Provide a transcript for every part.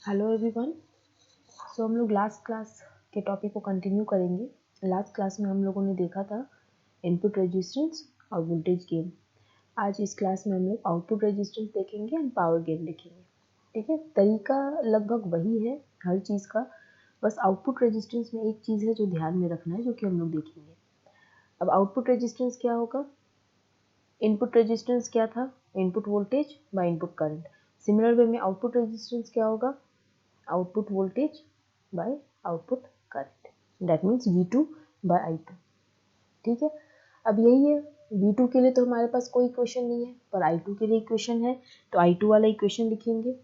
Hello everyone. हम लोग last class के टॉपिक को कंटिन्यू करेंगे। लास्ट क्लास में हम लोगों ने देखा था इनपुट रेजिस्टेंस और वोल्टेज गेन। आज इस क्लास में हम लोग आउटपुट रेजिस्टेंस देखेंगे एंड पावर गेन देखेंगे। ठीक है, तरीका लगभग वही है हर चीज़ का, बस आउटपुट रेजिस्टेंस में एक चीज़ है जो ध्यान में रखना है, जो कि हम लोग देखेंगे। अब आउटपुट रेजिस्टेंस क्या होगा? इनपुट रेजिस्टेंस क्या था? Input voltage by input current. Similar way में आउटपुट रेजिस्टेंस क्या होगा? Output voltage by output current, that means V2 by I2। ठीक है, अब यही है, V2 के लिए तो हमारे पास कोई इक्वेशन नहीं है, पर I2 के लिए इक्वेशन है, तो I2 वाला इक्वेशन लिखेंगे।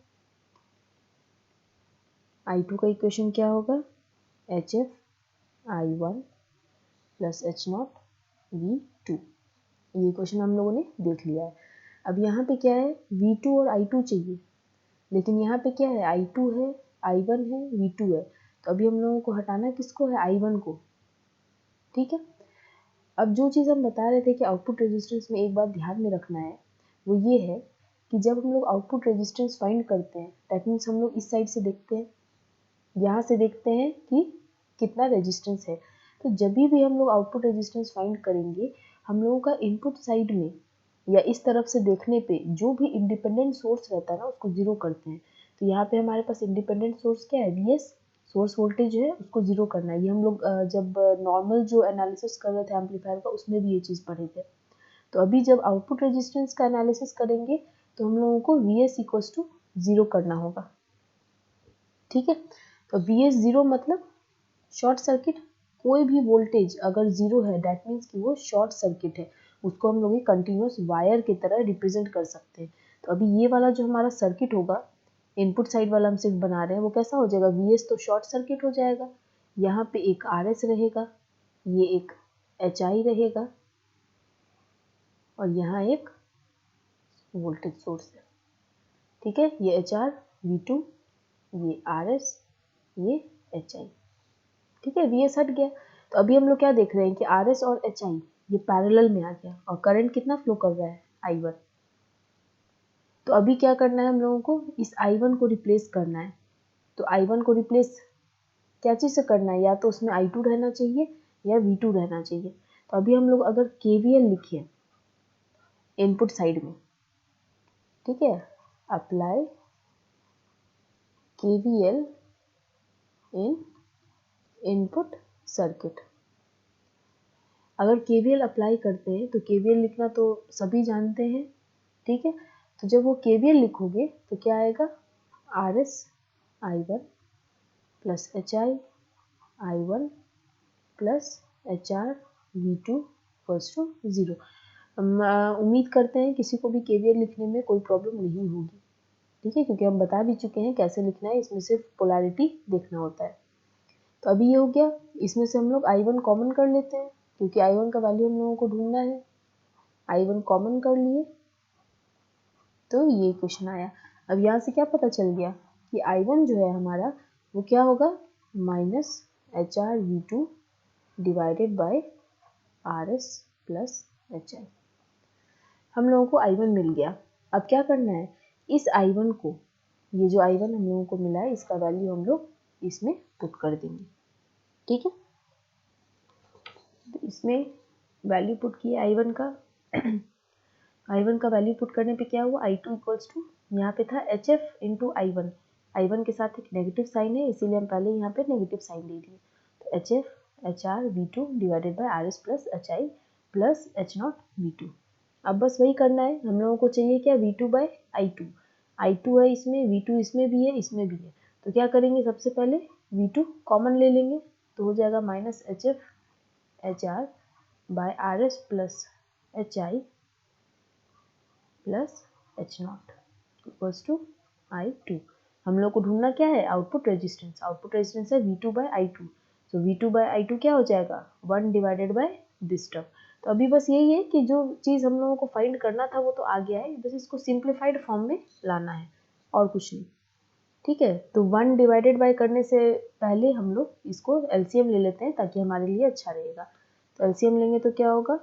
I2 का इक्वेशन क्या होगा? HF I1 plus H0 V2। ये इक्वेशन हम लोगों ने देख लिया है। अब यहाँ पे क्या है? V2 और I2 चाहिए, लेकिन यहाँ पे क्या है? I2 है, I1 है, V2 है, तो अभी हम लोगों को हटाना किसको है? I1 को। ठीक है, अब जो चीज़ हम बता रहे थे कि आउटपुट रेजिस्टेंस में एक बात ध्यान में रखना है, वो ये है कि जब हम लोग आउटपुट रेजिस्टेंस फाइंड करते हैं, दैट मीन्स हम लोग इस साइड से देखते हैं, यहाँ से देखते हैं कि कितना रेजिस्टेंस है। तो जब भी हम लोग आउटपुट रेजिस्टेंस फाइंड करेंगे, हम लोगों का इनपुट साइड में या इस तरफ से देखने पे जो भी इंडिपेंडेंट सोर्स रहता है ना, उसको जीरो करते हैं। तो यहाँ पे हमारे पास इंडिपेंडेंट सोर्स क्या है? Vs, सोर्स वोल्टेज है, उसको जीरो करना है। ये हम लोग जब नॉर्मल जो एनालिसिस कर रहे थे एम्पलीफायर का, उसमें भी ये चीज़ पढ़े थे। तो अभी जब आउटपुट रेजिस्टेंस का एनालिसिस करेंगे, तो हम लोगों को Vs इक्वल्स टू जीरो करना होगा। ठीक है, तो Vs जीरो मतलब शॉर्ट सर्किट। कोई भी वोल्टेज अगर जीरो है, दैट मीन्स कि वो शॉर्ट सर्किट है। उसको हम लोग कंटिन्यूस वायर की तरह रिप्रेजेंट कर सकते हैं। तो अभी ये वाला जो हमारा सर्किट होगा, इनपुट साइड वाला हम सिर्फ बना रहे हैं, वो कैसा हो जाएगा? Vs तो शॉर्ट सर्किट हो जाएगा। यहाँ पे एक Rs रहेगा, ये एक HI रहेगा, और यहाँ एक वोल्टेज सोर्स है। ठीक है, ये HR, V2, ये Rs, ये HI। ठीक है, Vs हट गया। तो अभी हम लोग क्या देख रहे हैं कि Rs और HI ये पैरेलल में आ गया, और करंट कितना फ्लो कर रहा है? I1। तो अभी क्या करना है हम लोगों को? इस I1 को रिप्लेस करना है। तो I1 को रिप्लेस क्या चीज़ से करना है? या तो उसमें I2 रहना चाहिए या V2 रहना चाहिए। तो अभी हम लोग अगर KVL लिखे इनपुट साइड में, ठीक है, अप्लाई KVL इन इनपुट सर्किट। अगर KVL अप्लाई करते हैं, तो KVL लिखना तो सभी जानते हैं। ठीक है, तो जब वो KVL लिखोगे तो क्या आएगा? Rs I1 plus HI I1 plus HR V2 equals to zero. उम्मीद करते हैं किसी को भी KVL लिखने में कोई प्रॉब्लम नहीं होगी। ठीक है, क्योंकि हम बता भी चुके हैं कैसे लिखना है, इसमें सिर्फ पोलैरिटी देखना होता है। तो अभी ये हो गया। इसमें से हम लोग I1 कॉमन कर लेते हैं, क्योंकि I1 का वैल्यू हम लोगों को ढूंढना है। I1 कॉमन कर लिए, तो ये क्वेश्चन आया। अब यहाँ से क्या पता चल गया कि I1 जो है हमारा, वो क्या होगा? Minus HR V2 divided by Rs plus HI। हम लोगों को I1 मिल गया। अब क्या करना है? इस I1 को, ये जो I1 हम लोगों को मिला है, इसका वैल्यू हम लोग इसमें पुट कर देंगे। ठीक है, तो इसमें वैल्यू पुट किया I1 का। I1 का वैल्यू पुट करने पे क्या हुआ? I2 इक्वल्स टू, यहाँ पे था HF इंटू I1। I1 के साथ एक नेगेटिव साइन है, इसीलिए हम पहले यहाँ पे नेगेटिव साइन दे दिए। तो HF HR V2 divided by RS plus HI plus H0 V2। अब बस वही करना है, हम लोगों को चाहिए क्या? V2 by I2। I2 है इसमें, V2 इसमें भी है, इसमें भी है। तो क्या करेंगे? सबसे पहले V2 कॉमन ले लेंगे, तो हो जाएगा minus HF HR by RS plus HI plus H0 equals to I2। हम लोग को ढूंढना क्या है? Output resistance. आउटपुट रेजिस्टेंस है V2 बाय I2। तो V2 बाय I2 क्या हो जाएगा? 1 डिवाइडेड बाय दिस टर्म। तो अभी बस यही है कि जो चीज़ हम लोगों को फाइंड करना था वो तो आ गया है, बस इसको सिंप्लीफाइड फॉर्म में लाना है, और कुछ नहीं। ठीक है, तो 1 डिवाइडेड बाय करने से पहले हम लोग इसको LCM ले लेते हैं, ताकि हमारे लिए अच्छा रहेगा। तो LCM लेंगे तो क्या होगा?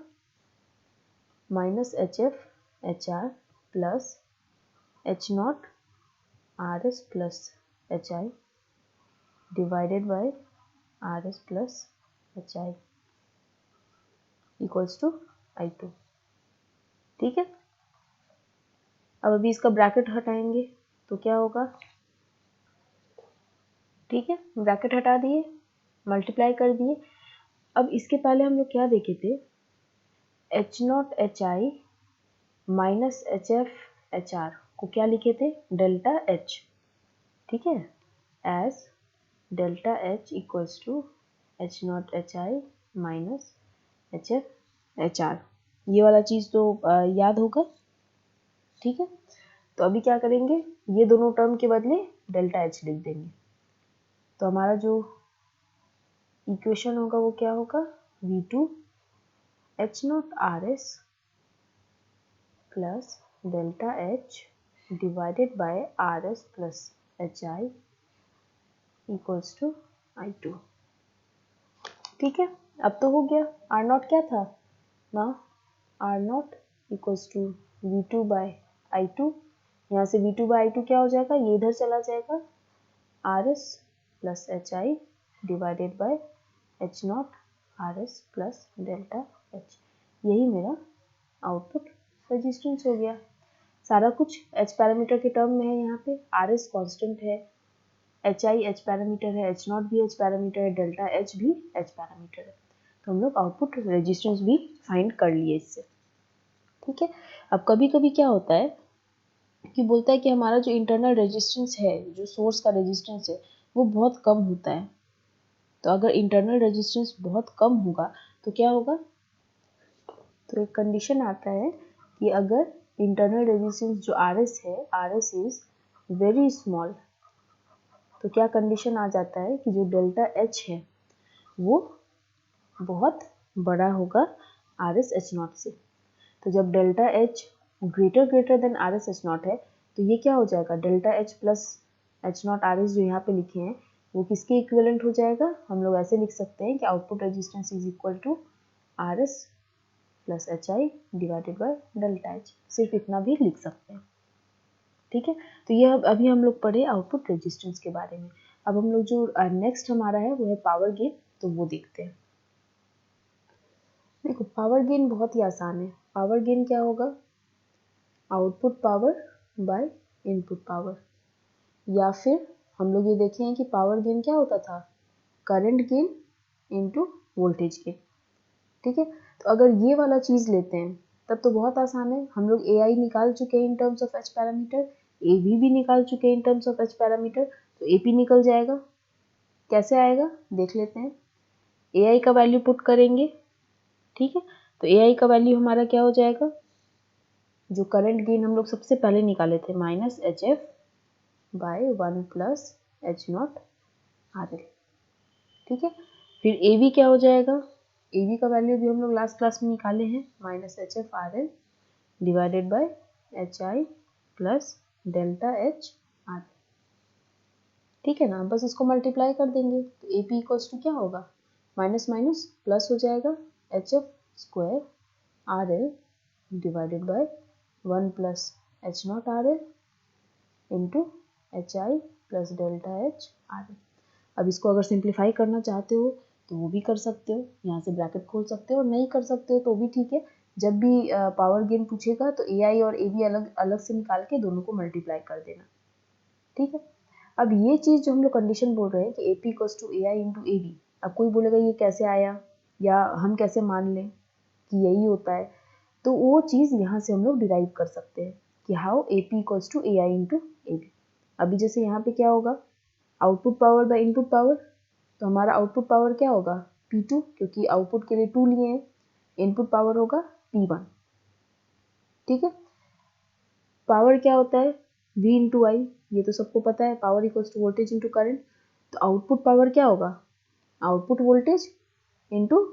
Minus HF HR plus H0 RS plus HI divided by RS plus HI equals to I2। ठीक है, अब अभी इसका ब्रैकेट हटाएंगे तो क्या होगा, ठीक है, ब्रैकेट हटा दिए, मल्टीप्लाई कर दिए। अब इसके पहले हम लोग क्या देखे थे, H0 HI minus HF HR को क्या लिखे थे, डेल्टा H, ठीक है, as delta H equals to H0 HI minus HF HR। ये वाला चीज़ तो याद होगा, ठीक है। तो अभी क्या करेंगे, ये दोनों टर्म के बदले डेल्टा H लिख देंगे। तो हमारा जो इक्वेशन होगा वो क्या होगा, V2 H0 RS plus delta H divided by RS plus HI equals to I2। ठीक है, अब तो हो गया। R0 क्या था ना, R0 equals to V2 by I2। यहाँ से V2 बाय I2 क्या हो जाएगा, ये इधर चला जाएगा, RS plus HI divided bye H0 RS plus delta H। यही मेरा आउटपुट रेजिस्टेंस हो गया। सारा कुछ H पैरामीटर के टर्म में है, यहाँ पे RS कांस्टेंट है, HI H पैरामीटर है, H0 भी H पैरामीटर है, डेल्टा H भी H पैरामीटर है। तो हम लोग आउटपुट रेजिस्टेंस भी फाइंड कर लिए इससे। ठीक है, अब कभी कभी क्या होता है कि बोलता है कि हमारा जो इंटरनल रेजिस्टेंस है, जो सोर्स का रेजिस्टेंस है, वो बहुत कम होता है। तो अगर इंटरनल रेजिस्टेंस बहुत कम होगा तो क्या होगा, तो एक कंडीशन आता है कि अगर इंटरनल रेजिस्टेंस जो RS है, RS इज वेरी स्मॉल, तो क्या कंडीशन आ जाता है कि जो डेल्टा H है वो बहुत बड़ा होगा RS H0 से। तो जब delta H greater than RS H0 है तो ये क्या हो जाएगा, delta H plus H0 RS जो यहाँ पे लिखे हैं वो किसके इक्विवेलेंट हो जाएगा, हम लोग ऐसे लिख सकते हैं कि output resistance is equal to RS plus HI divided by delta H। सिर्फ इतना भी लिख सकते हैं। ठीक है, तो ये अभी हम लोग पढ़े आउटपुट रेजिस्टेंस के बारे में। अब हम लोग जो नेक्स्ट हमारा है वो है पावर गेन, तो वो देखते हैं। देखो पावर गेन बहुत ही आसान है। पावर गेन क्या होगा, output power by input power, या फिर हम लोग ये देखे हैं कि पावर गेन क्या होता था, current gain into voltage gain. ठीक है, तो अगर ये वाला चीज़ लेते हैं तब तो बहुत आसान है। हम लोग AI निकाल चुके हैं in terms of H parameter, AB भी निकाल चुके हैं in terms of H parameter, तो AP निकल जाएगा। कैसे आएगा देख लेते हैं। AI का वैल्यू पुट करेंगे, ठीक है, तो AI का वैल्यू हमारा क्या हो जाएगा, जो करंट गेन हम लोग सबसे पहले निकाले थे, minus HF by 1 plus H0 RL। ठीक है, फिर AB क्या हो जाएगा, AB का वैल्यू भी हम लोग लास्ट क्लास में निकाले हैं, minus HF RL divided bye HI plus delta H RL। ठीक है ना, बस इसको मल्टीप्लाई कर देंगे तो AP इक्वल्स टू क्या होगा, माइनस माइनस प्लस हो जाएगा, HF square RL divided by 1 plus H0 RL into HI plus delta H RL। अब इसको अगर सिंप्लीफाई करना चाहते हो तो वो भी कर सकते हो, यहाँ से ब्रैकेट खोल सकते हो, और नहीं कर सकते हो तो भी ठीक है। जब भी पावर गेन पूछेगा तो AI और AB अलग अलग से निकाल के दोनों को मल्टीप्लाई कर देना। ठीक है, अब ये चीज़ जो हम लोग कंडीशन बोल रहे हैं कि AP equals to AI into AB, अब कोई बोलेगा ये कैसे आया, या हम कैसे मान लें कि यही होता है, तो वो चीज़ यहाँ से हम लोग डिराइव कर सकते हैं कि how AP equals to AI into AB। अभी जैसे यहाँ पे क्या होगा, output power by input power, तो हमारा आउटपुट पावर क्या होगा P2, क्योंकि आउटपुट के लिए 2 लिए हैं, इनपुट पावर होगा P1। ठीक है, पावर क्या होता है V इंटू आई, ये तो सबको पता है, power equals to voltage into current. तो आउटपुट पावर क्या होगा, output voltage into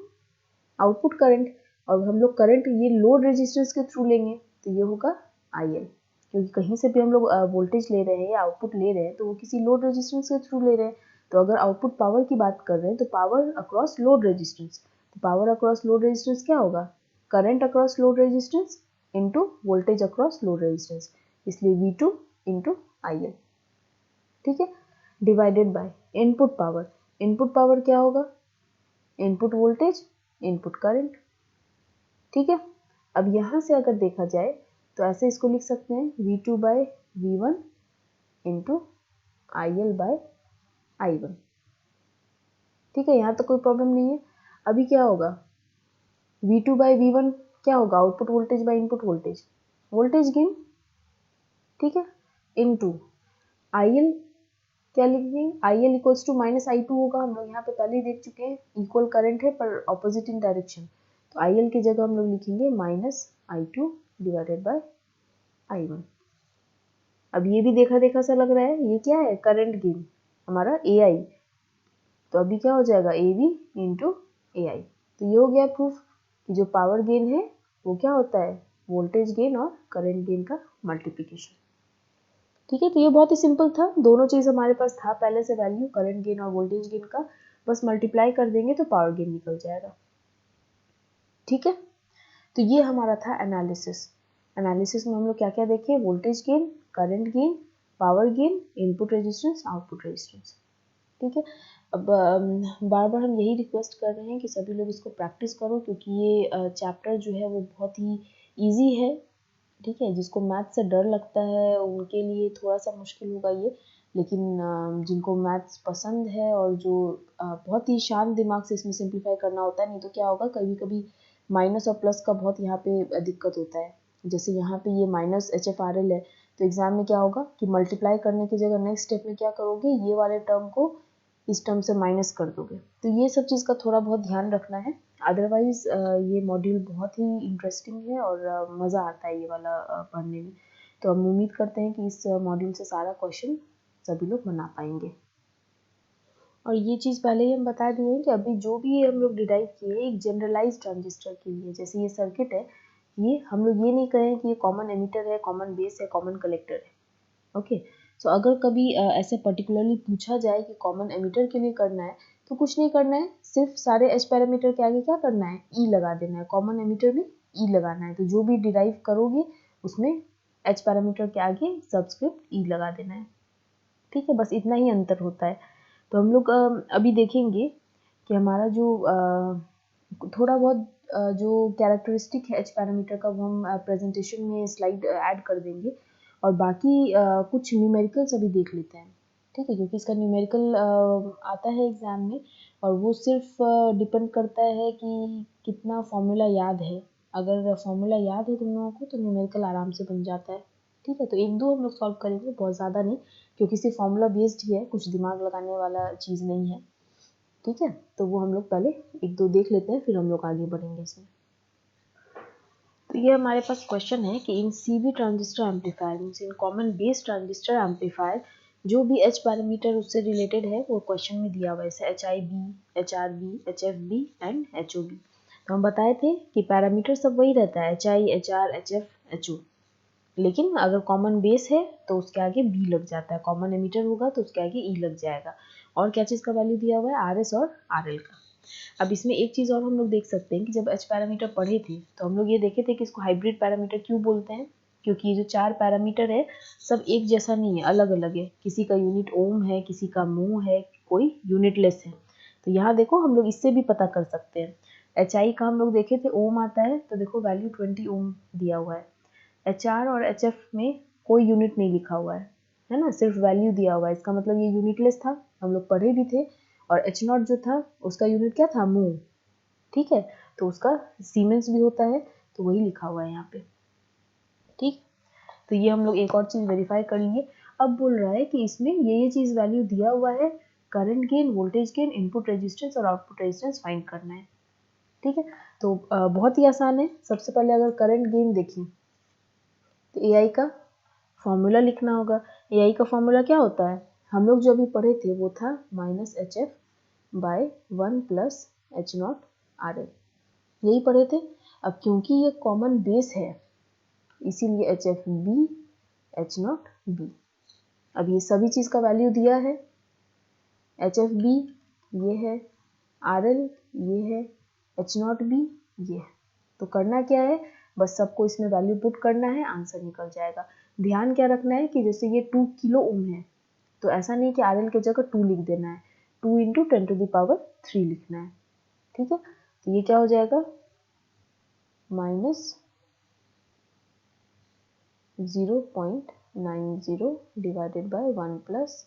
output current, और हम लोग करंट ये लोड रेजिस्टेंस के थ्रू लेंगे तो ये होगा IL, क्योंकि कहीं से भी हम लोग वोल्टेज ले रहे हैं या आउटपुट ले रहे हैं तो वो किसी लोड रेजिस्टेंस के थ्रू ले रहे हैं। तो अगर आउटपुट पावर की बात कर रहे हैं तो पावर अक्रॉस लोड रेजिस्टेंस, तो पावर अक्रॉस लोड रेजिस्टेंस क्या होगा, current across load resistance into voltage across load resistance, इसलिए V2 इंटू IL। ठीक है, divided by input power. Input power क्या होगा? Input voltage, input current. ठीक है, अब यहाँ से अगर देखा जाए तो ऐसे इसको लिख सकते हैं V2 bye V1 into IL bye I1। ठीक है, यहाँ तो कोई प्रॉब्लम नहीं है। अभी क्या होगा? V2 बाय V1 क्या होगा? Output voltage by input voltage, voltage gain. ठीक है, इनटू IL क्या लिखेंगे? IL equals to minus I2 होगा। हम लोग यहाँ पे पहले ही देख चुके हैं, इक्वल करंट है पर ऑपोजिट इन डायरेक्शन, तो IL की जगह हम लोग लिखेंगे minus I2 divided by I1। अब ये भी देखा देखा सा लग रहा है, ये क्या है? करंट गेन हमारा AI, तो अभी क्या हो जाएगा? AV into AI। तो ये हो गया प्रूफ कि जो पावर गेन है वो क्या होता है? वोल्टेज गेन और करंट गेन का मल्टीप्लिकेशन। ठीक है, तो ये बहुत ही सिंपल था, दोनों चीज़ हमारे पास था पहले से वैल्यू, करंट गेन और वोल्टेज गेन का, बस मल्टीप्लाई कर देंगे तो पावर गेन निकल जाएगा। ठीक है, तो ये हमारा था एनालिसिस। एनालिसिस में हम लोग क्या क्या देखे? Voltage gain, current gain, power gain, input resistance, output resistance. ठीक है, अब बार बार हम यही रिक्वेस्ट कर रहे हैं कि सभी लोग इसको प्रैक्टिस करो, क्योंकि ये चैप्टर जो है वो बहुत ही ईजी है। ठीक है, जिसको मैथ से डर लगता है उनके लिए थोड़ा सा मुश्किल होगा ये, लेकिन जिनको मैथ्स पसंद है और जो बहुत ही शांत दिमाग से इसमें सिंप्लीफाई करना होता है, नहीं तो क्या होगा कभी कभी माइनस और प्लस का बहुत यहाँ पे दिक्कत होता है। जैसे यहाँ पे ये माइनस HFRL है, तो एग्जाम में क्या होगा कि मल्टीप्लाई करने की जगह नेक्स्ट स्टेप में क्या करोगे? ये वाले टर्म को इस टर्म से माइनस कर दोगे। तो ये सब चीज़ का थोड़ा बहुत ध्यान रखना है। अदरवाइज ये मॉड्यूल बहुत ही इंटरेस्टिंग है और मज़ा आता है ये वाला पढ़ने में। तो हम उम्मीद करते हैं कि इस मॉड्यूल से सारा क्वेश्चन सभी लोग बना पाएंगे। और ये चीज़ पहले ही हम बता दिए हैं कि अभी जो भी हम लोग डिराइव किए एक जनरलाइज ट्रांजिस्टर के लिए, जैसे ये सर्किट है, ये हम लोग ये नहीं कहें कि ये कॉमन एमिटर है, कॉमन बेस है, कॉमन कलेक्टर है। ओके, सो अगर कभी ऐसे पर्टिकुलरली पूछा जाए कि कॉमन एमिटर के लिए करना है, तो कुछ नहीं करना है, सिर्फ सारे एच पैरामीटर के आगे क्या करना है? ई लगा देना है। कॉमन एमिटर में ई लगाना है, तो जो भी डिराइव करोगे उसमें एच पैरामीटर के आगे सबस्क्रिप्ट ई लगा देना है। ठीक है, बस इतना ही अंतर होता है। तो हम लोग अभी देखेंगे कि हमारा जो थोड़ा बहुत जो कैरेक्टरिस्टिक है एच पैरामीटर का, वो हम प्रेजेंटेशन में स्लाइड ऐड कर देंगे, और बाकी कुछ न्यूमेरिकल्स अभी देख लेते हैं। ठीक है, क्योंकि इसका न्यूमेरिकल आता है एग्ज़ाम में, और वो सिर्फ डिपेंड करता है कि कितना फॉर्मूला याद है। अगर फॉर्मूला याद है तुम लोगों को तो न्यूमेरिकल आराम से बन जाता है। ठीक है, तो एक दो हम लोग सॉल्व करेंगे, बहुत ज़्यादा नहीं, क्योंकि सिर्फ फॉर्मूला बेस्ड ही है, कुछ दिमाग लगाने वाला चीज़ नहीं है। ठीक है, तो वो हम लोग पहले एक दो देख लेते हैं, फिर हम लोग आगे बढ़ेंगे इसमें। तो ये हमारे पास क्वेश्चन है कि इन CV transistor amplifier means in common base transistor amplifier जो भी एच पैरामीटर उससे रिलेटेड है वो क्वेश्चन में दिया हुआ है, जैसे HIB, HRB, HFB and HOB। तो हम बताए थे कि पैरामीटर सब वही रहता है, HI, HR, HF, HO, लेकिन अगर कॉमन बेस है तो उसके आगे B लग जाता है, कॉमन एमिटर होगा तो उसके आगे E लग जाएगा। और क्या चीज़ का वैल्यू दिया हुआ है? RS और RL का। अब इसमें एक चीज़ और हम लोग देख सकते हैं कि जब एच पैरामीटर पढ़े थे तो हम लोग ये देखे थे कि इसको हाइब्रिड पैरामीटर क्यों बोलते हैं, क्योंकि ये जो 4 पैरामीटर है सब एक जैसा नहीं है, अलग अलग है। किसी का यूनिट ओम है, किसी का म्यू है, कोई यूनिटलेस है। तो यहाँ देखो हम लोग इससे भी पता कर सकते हैं। HI का हम लोग देखे थे ओम आता है, तो देखो वैल्यू 20 ओम दिया हुआ है। HR और HF में कोई यूनिट नहीं लिखा हुआ है ना, सिर्फ वैल्यू दिया हुआ है, इसका मतलब ये यूनिटलेस था, हम लोग पढ़े भी थे। और H0 जो था उसका यूनिट क्या था? म्यू। ठीक है, तो उसका सीमेंस भी होता है, तो वही लिखा हुआ है यहाँ पे। ठीक, तो ये हम लोग एक और चीज़ वेरीफाई कर लिए। अब बोल रहा है कि इसमें ये चीज़ वैल्यू दिया हुआ है, current gain, voltage gain, input resistance और आउटपुट रेजिस्टेंस फाइंड करना है। ठीक है, तो बहुत ही आसान है। सबसे पहले अगर करंट गेन देखें तो AI का फॉर्मूला लिखना होगा। AI का फॉर्मूला क्या होता है? हम लोग जो अभी पढ़े थे वो था -HF by 1 plus H0 RL, यही पढ़े थे। अब क्योंकि ये कॉमन बेस है इसीलिए HFB H0 B। अब ये सभी चीज़ का वैल्यू दिया है, HFB ये है, RL ये है, H0 B ये है। तो करना क्या है? बस सबको इसमें वैल्यू पुट करना है, आंसर निकल जाएगा। ध्यान क्या रखना है कि जैसे ये 2 किलो ओम है, तो ऐसा नहीं कि RL की जगह 2 लिख देना है, 2 × 10⁻³ लिखना है। ठीक है, तो ये क्या हो जाएगा -0.90 डिवाइडेड बाय 1 प्लस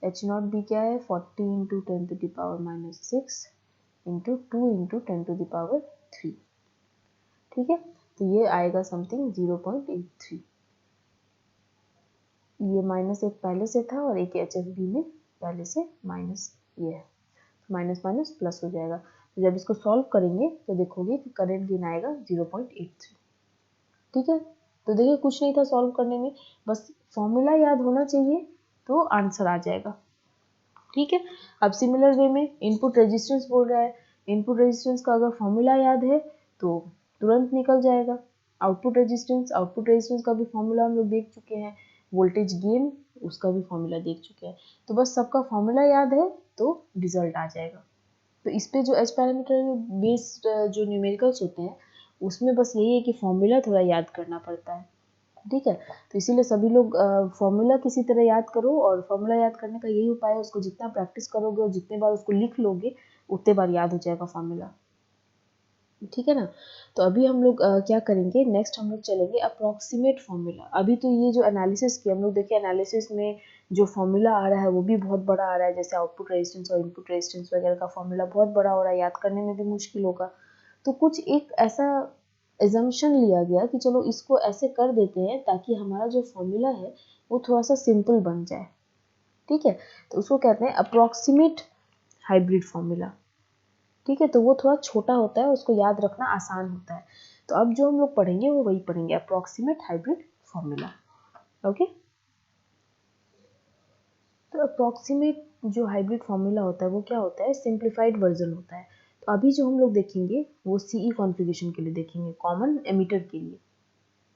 H0 भी क्या है 40 × 10⁻⁻6 × 2 × 10⁻3। ठीक है, तो ये आएगा समथिंग 0.83। ये -1 पहले से था और एक HFB में पहले से माइनस ये है, माइनस माइनस प्लस हो जाएगा। तो जब इसको सॉल्व करेंगे तो देखोगे कि करंट गेन आएगा 0.83। ठीक है, तो देखिए कुछ नहीं था सॉल्व करने में, बस फॉर्मूला याद होना चाहिए तो आंसर आ जाएगा। ठीक है, अब सिमिलर वे में इनपुट रेजिस्टेंस बोल रहा है, इनपुट रेजिस्टेंस का अगर फॉर्मूला याद है तो तुरंत निकल जाएगा। आउटपुट रेजिस्टेंस का भी फॉर्मूला हम लोग देख चुके हैं, वोल्टेज गेन उसका भी फॉर्मूला देख चुके हैं, तो बस सबका फॉर्मूला याद है तो रिजल्ट आ जाएगा। तो इस पे जो एच पैरामीटर बेस्ड जो न्यूमेरिकल्स होते हैं उसमें बस यही है कि फॉर्मूला थोड़ा याद करना पड़ता है। ठीक है, तो इसीलिए सभी लोग फॉर्मूला किसी तरह याद करो, और फॉर्मूला याद करने का यही उपाय है, उसको जितना प्रैक्टिस करोगे और जितने बार उसको लिख लोगे उतने बार याद हो जाएगा फॉर्मूला। ठीक है ना, तो अभी हम लोग क्या करेंगे, नेक्स्ट हम लोग चलेंगे अप्रॉक्सीमेट फॉर्मूला। अभी तो ये जो एनालिसिस किया हम लोग, देखिए एनालिसिस में जो फॉर्मूला आ रहा है वो भी बहुत बड़ा आ रहा है, जैसे आउटपुट रेजिस्टेंस और इनपुट रेजिस्टेंस वगैरह का फॉर्मूला बहुत बड़ा हो रहा है, याद करने में भी मुश्किल होगा। तो कुछ एक ऐसा एजम्पशन लिया गया कि चलो इसको ऐसे कर देते हैं ताकि हमारा जो फॉर्मूला है वो थोड़ा सा सिंपल बन जाए। ठीक है, तो उसको कहते हैं अप्रॉक्सीमेट हाइब्रिड फॉर्मूला। ठीक है, तो वो थोड़ा छोटा होता है, उसको याद रखना आसान होता है। तो अब जो हम लोग पढ़ेंगे वो वही पढ़ेंगे, अप्रॉक्सीमेट हाइब्रिड फॉर्मूला। ओके, तो अप्रॉक्सीमेट जो हाइब्रिड फॉर्मूला होता है वो क्या होता है, सिंप्लीफाइड वर्जन होता है। तो अभी जो हम लोग देखेंगे वो CE कॉन्फ़िगरेशन के लिए देखेंगे, कॉमन एमिटर के लिए।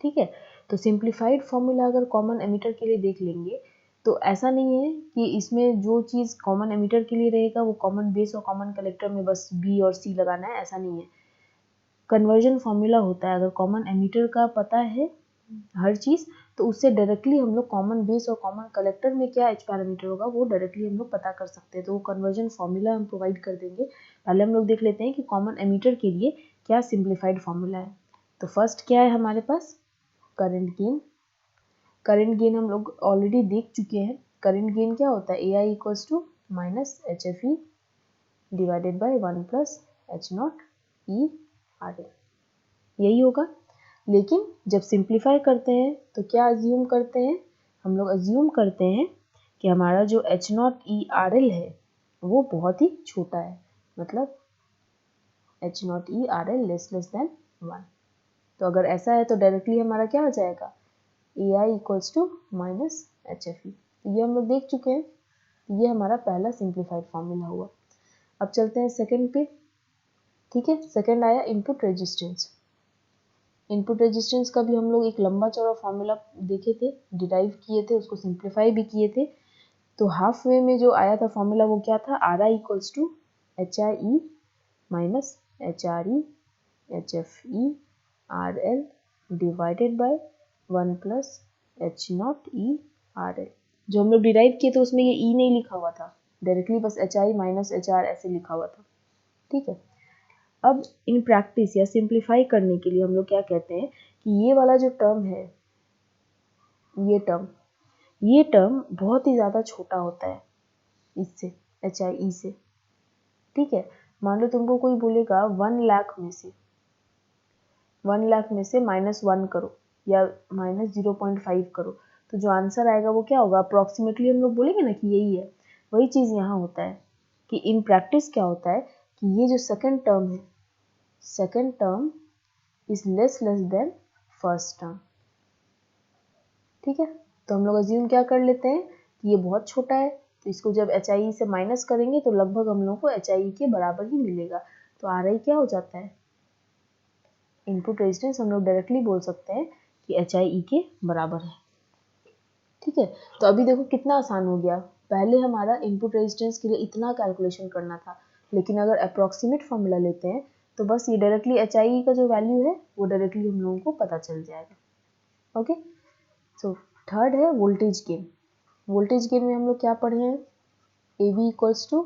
ठीक है, तो सिंप्लीफाइड फॉर्मूला अगर कॉमन एमिटर के लिए देख लेंगे तो ऐसा नहीं है कि इसमें जो चीज़ कॉमन एमिटर के लिए रहेगा वो कॉमन बेस और कॉमन कलेक्टर में बस B और C लगाना है, ऐसा नहीं है। कन्वर्जन फॉर्मूला होता है, अगर कॉमन एमिटर का पता है हर चीज़ तो उससे डायरेक्टली हम लोग कॉमन बेस और कॉमन कलेक्टर में क्या एच पैरामीटर होगा वो डायरेक्टली हम लोग पता कर सकते हैं। तो वो कन्वर्जन फॉर्मूला हम प्रोवाइड कर देंगे। पहले हम लोग देख लेते हैं कि कॉमन एमिटर के लिए क्या सिंप्लीफाइड फॉर्मूला है। तो फर्स्ट क्या है हमारे पास, करंट गेन। करंट गेन हम लोग ऑलरेडी देख चुके हैं। करंट गेन क्या होता है, AI equals to minus HFE divided by 1 plus H0 E RL, यही होगा। लेकिन जब सिंप्लीफाई करते हैं तो क्या अज्यूम करते हैं, हम लोग अज्यूम करते हैं कि हमारा जो H0 E RL है वो बहुत ही छोटा है, मतलब H0 E RL less than 1। तो अगर ऐसा है तो डायरेक्टली हमारा क्या हो जाएगा, AI equals to minus HFE। तो ये हम लोग देख चुके हैं, ये हमारा पहला सिंप्लीफाइड फॉर्मूला हुआ। अब चलते हैं सेकंड पे। ठीक है, सेकंड आया इनपुट रेजिस्टेंस। इनपुट रेजिस्टेंस का भी हम लोग एक लंबा चौड़ा फॉर्मूला देखे थे, डिराइव किए थे, उसको सिंप्लीफाई भी किए थे। तो हाफ वे में जो आया था फॉर्मूला वो क्या था, RI equals to HIE minus HRE HFE RL divided by 1 plus H0 E RL। जो हम लोग डिराइव किए थे उसमें ये E नहीं लिखा हुआ था, डायरेक्टली बस HI माइनस HR ऐसे लिखा हुआ था। ठीक है, अब इन प्रैक्टिस या सिंप्लीफाई करने के लिए हम लोग क्या कहते हैं कि ये वाला जो टर्म है, ये टर्म बहुत ही ज़्यादा छोटा होता है इससे, HIE से। ठीक है, मान लो तुमको कोई बोलेगा 1 लाख में से -1 करो या -0.5 करो, तो जो आंसर आएगा वो क्या होगा, अप्रॉक्सीमेटली हम लोग बोलेंगे ना कि यही है। वही चीज़ यहाँ होता है कि इन प्रैक्टिस क्या होता है कि ये जो सेकंड टर्म है, second term is less then first term. ठीक है, तो हम लोग अज्यूम क्या कर लेते हैं कि ये बहुत छोटा है, तो इसको जब HIE से माइनस करेंगे तो लगभग हम लोग को HIE के बराबर ही मिलेगा। तो RI क्या हो जाता है, इनपुट रेजिस्टेंस हम लोग डायरेक्टली बोल सकते हैं कि HIE के बराबर है। ठीक है, तो अभी देखो कितना आसान हो गया। पहले हमारा इनपुट रेजिस्टेंस के लिए इतना कैलकुलेशन करना था, लेकिन अगर अप्रॉक्सीमेट फॉर्मूला लेते हैं तो बस ये डायरेक्टली HIE का जो वैल्यू है वो डायरेक्टली हम लोगों को पता चल जाएगा। ओके, सो थर्ड है वोल्टेज गेन। वोल्टेज गेन में हम लोग क्या पढ़े हैं, A B equals to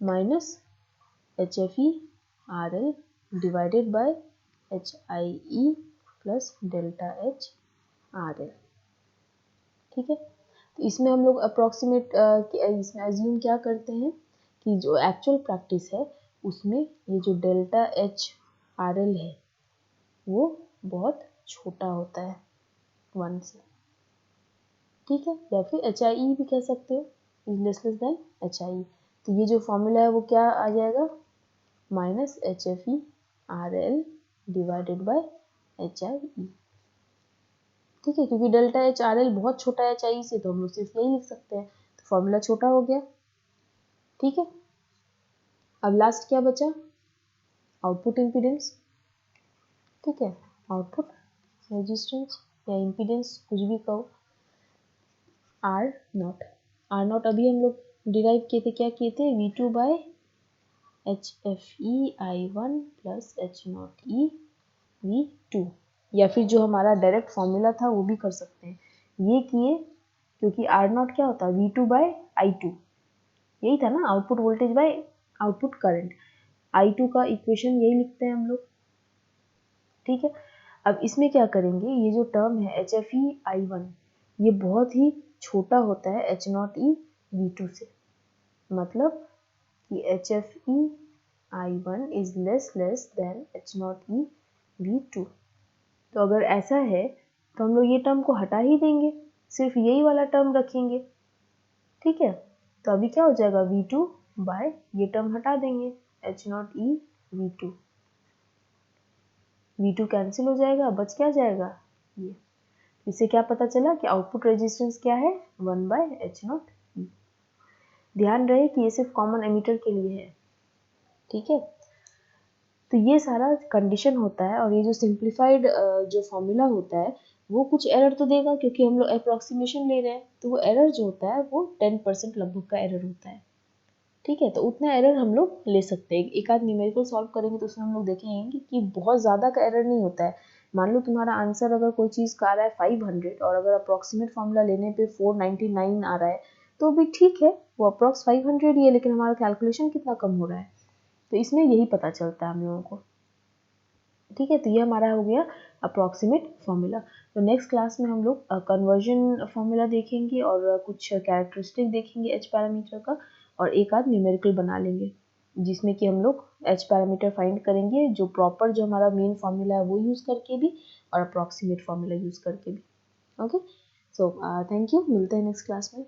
minus H F E R L divided by H I E plus delta H R L. ठीक है, तो इसमें हम लोग अप्रॉक्सीमेट इसमें एज्यूम क्या करते हैं कि जो एक्चुअल प्रैक्टिस है उसमें ये जो डेल्टा एच आर एल है वो बहुत छोटा होता है 1 से। ठीक है, या फिर एच आई ई भी कह सकते हो, is less than H I E. तो ये जो फॉर्मूला है वो क्या आ जाएगा, minus H F E R L divided by H I E. ठीक है, क्योंकि डेल्टा एच आर एल बहुत छोटा है एच आई ई से, तो हम लोग सिर्फ यही लिख सकते हैं, तो फॉर्मूला छोटा हो गया। ठीक है, अब लास्ट क्या बचा, आउटपुट इम्पीडेंस। ठीक है, आउटपुट रेजिस्टेंस या इम्पीडेंस कुछ भी कहो, आर नॉट। आर नॉट अभी हम लोग डिराइव किए थे, क्या किए थे, V two by H F E I one plus H naught E V two, या फिर जो हमारा डायरेक्ट फॉर्मूला था वो भी कर सकते हैं। ये किए क्योंकि आर नॉट क्या होता है, V two by I two, यही था ना, output voltage by output current, I two का इक्वेशन यही लिखते हैं हम लोग। ठीक है, अब इसमें क्या करेंगे, ये जो टर्म है H F E I one, ये बहुत ही छोटा होता है H naught E V two से, मतलब कि H F E I one is less than H naught E V two. तो अगर ऐसा है तो हम लोग ये टर्म को हटा ही देंगे, सिर्फ यही वाला टर्म रखेंगे। ठीक है, तो अभी क्या हो जाएगा, वी टू बाय ये टर्म हटा देंगे H naught E V two, V two cancel हो जाएगा, बच क्या जाएगा ये। इससे क्या पता चला कि आउटपुट रेजिस्टेंस क्या है, 1 बाय एच नॉट ई। ध्यान रहे कि ये सिर्फ कॉमन एमीटर के लिए है। ठीक है, तो ये सारा कंडीशन होता है, और ये जो सिंप्लीफाइड जो फॉर्मूला होता है वो कुछ एरर तो देगा, क्योंकि हम लोग अप्रॉक्सीमेशन ले रहे हैं, तो वो एरर जो होता है वो 10% लगभग का एरर होता है। ठीक है, तो उतना एरर हम लोग ले सकते हैं। एक आध न्यूमेरिकल सॉल्व करेंगे तो उसमें हम लोग देखेंगे कि बहुत ज़्यादा का एरर नहीं होता है। मान लो तुम्हारा आंसर अगर कोई चीज़ का आ रहा है 500 और अगर अप्रॉक्सीमेट फॉर्मूला लेने पे 499 आ रहा है तो भी ठीक है, वो अप्रॉक्स 500 ही है, लेकिन हमारा कैलकुलेशन कितना कम हो रहा है, तो इसमें यही पता चलता है हम लोगों को। ठीक है, तो ये हमारा हो गया अप्रॉक्सीमेट फॉर्मूला। तो नेक्स्ट क्लास में हम लोग कन्वर्जन फॉर्मूला देखेंगे और कुछ कैरेक्टरिस्टिक देखेंगे एच पैरामीटर का, और एक आध न्यूमेरिकल बना लेंगे जिसमें कि हम लोग एच पैरामीटर फाइंड करेंगे, जो प्रॉपर जो हमारा मेन फॉर्मूला है वो यूज़ करके भी और अप्रॉक्सीमेट फॉर्मूला यूज़ करके भी। ओके, सो थैंक यू, मिलते हैं नेक्स्ट क्लास में।